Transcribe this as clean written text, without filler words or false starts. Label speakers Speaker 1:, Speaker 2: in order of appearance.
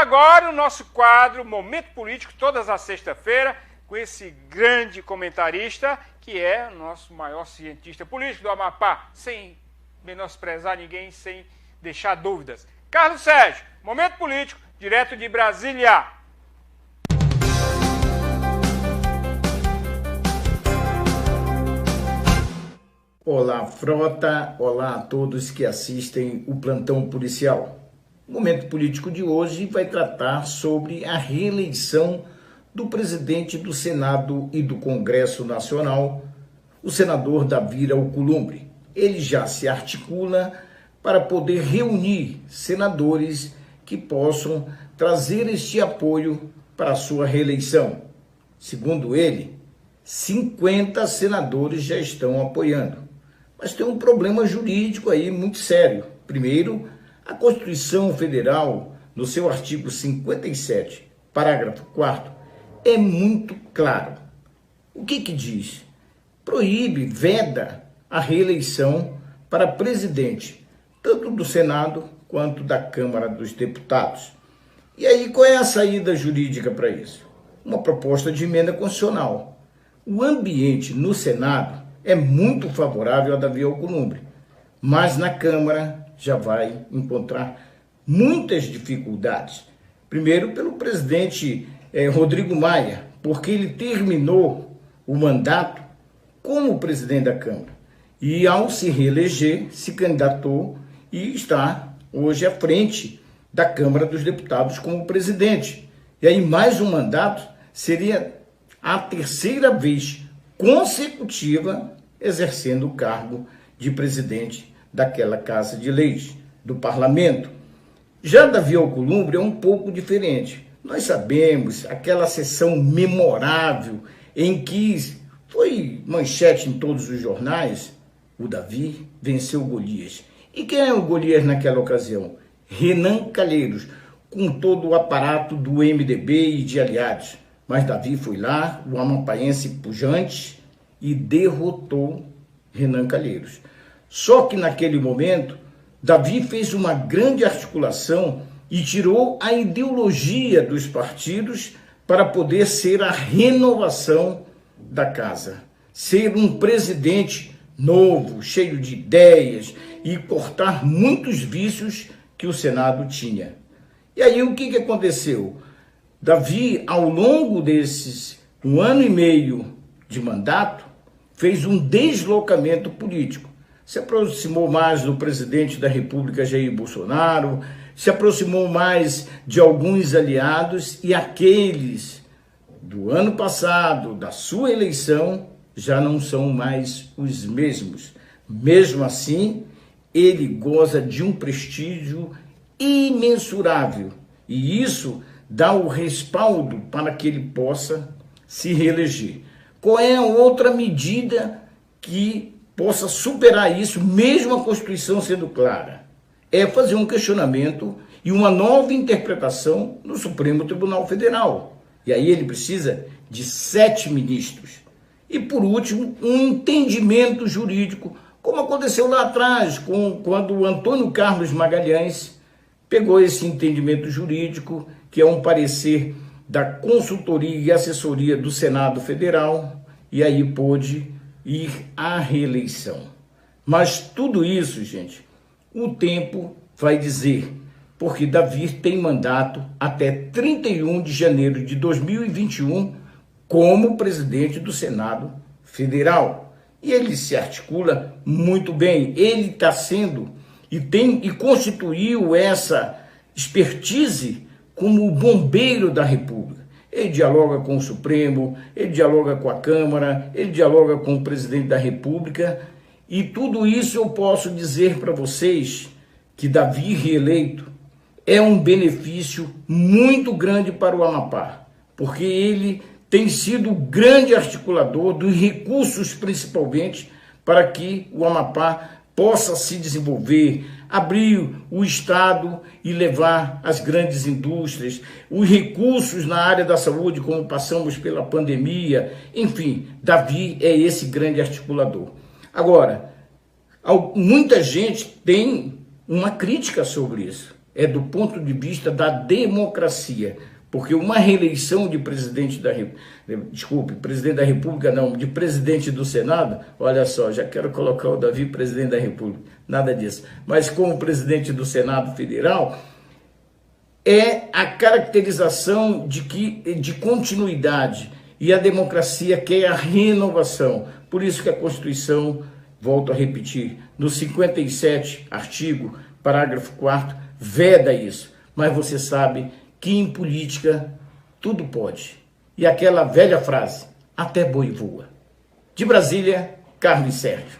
Speaker 1: agora o nosso quadro Momento Político, todas as sextas-feiras, com esse grande comentarista, que é o nosso maior cientista político do Amapá, sem menosprezar ninguém, sem deixar dúvidas. Carlos Sérgio, Momento Político, direto de Brasília.
Speaker 2: Olá, frota, olá a todos que assistem o Plantão Policial. O Momento Político de hoje vai tratar sobre a reeleição do presidente do Senado e do Congresso Nacional, o senador Davi Alcolumbre. Ele já se articula para poder reunir senadores que possam trazer este apoio para a sua reeleição. Segundo ele, 50 senadores já estão apoiando. Mas tem um problema jurídico aí muito sério. Primeiro, a Constituição Federal, no seu artigo 57, parágrafo 4º, é muito claro. O que diz? Proíbe, veda a reeleição para presidente, tanto do Senado quanto da Câmara dos Deputados. E aí, qual é a saída jurídica para isso? Uma proposta de emenda constitucional. O ambiente no Senado é muito favorável a Davi Alcolumbre, mas na Câmara já vai encontrar muitas dificuldades. Primeiro, pelo presidente Rodrigo Maia, porque ele terminou o mandato como presidente da Câmara e, ao se reeleger, se candidatou e está hoje à frente da Câmara dos Deputados como presidente. E aí, mais um mandato seria a terceira vez consecutiva exercendo o cargo de presidente daquela Casa de Leis, do Parlamento. Já Davi Alcolumbre é um pouco diferente. Nós sabemos aquela sessão memorável em que foi manchete em todos os jornais, o Davi venceu Golias. E quem é o Golias naquela ocasião? Renan Calheiros, com todo o aparato do MDB e de aliados. Mas Davi foi lá, o amapaense pujante, e derrotou Renan Calheiros. Só que naquele momento, Davi fez uma grande articulação e tirou a ideologia dos partidos para poder ser a renovação da casa. Ser um presidente novo, cheio de ideias e cortar muitos vícios que o Senado tinha. E aí o que aconteceu? Davi, ao longo desses 1 ano e meio de mandato, fez um deslocamento político. Se aproximou mais do presidente da República, Jair Bolsonaro, se aproximou mais de alguns aliados e aqueles do ano passado, da sua eleição, já não são mais os mesmos. Mesmo assim, ele goza de um prestígio imensurável e isso dá o respaldo para que ele possa se reeleger. Qual é a outra medida que possa superar isso, mesmo a Constituição sendo clara? É fazer um questionamento e uma nova interpretação no Supremo Tribunal Federal. E aí ele precisa de 7 ministros. E, por último, um entendimento jurídico, como aconteceu lá atrás, quando o Antônio Carlos Magalhães pegou esse entendimento jurídico, que é um parecer da consultoria e assessoria do Senado Federal, e aí pôde ir à reeleição. Mas tudo isso, gente, o tempo vai dizer, porque Davi tem mandato até 31 de janeiro de 2021 como presidente do Senado Federal. E ele se articula muito bem. Ele está sendo e constituiu essa expertise como o bombeiro da República. Ele dialoga com o Supremo, ele dialoga com a Câmara, ele dialoga com o presidente da República. E tudo isso eu posso dizer para vocês que Davi reeleito é um benefício muito grande para o Amapá, porque ele tem sido o grande articulador dos recursos, principalmente, para que o Amapá possa se desenvolver, abrir o Estado e levar as grandes indústrias, os recursos na área da saúde, como passamos pela pandemia, enfim, Davi é esse grande articulador. Agora, muita gente tem uma crítica sobre isso. é do ponto de vista da democracia, porque uma reeleição de presidente da República, não, de presidente do Senado, olha só, já quero colocar o Davi presidente da República, nada disso, mas como presidente do Senado Federal, é a caracterização de continuidade, e a democracia quer a renovação. Por isso que a Constituição, volto a repetir, no 57 artigo, parágrafo 4º, veda isso. Mas você sabe que em política tudo pode. E aquela velha frase, até boi voa. De Brasília, Carlos Sérgio.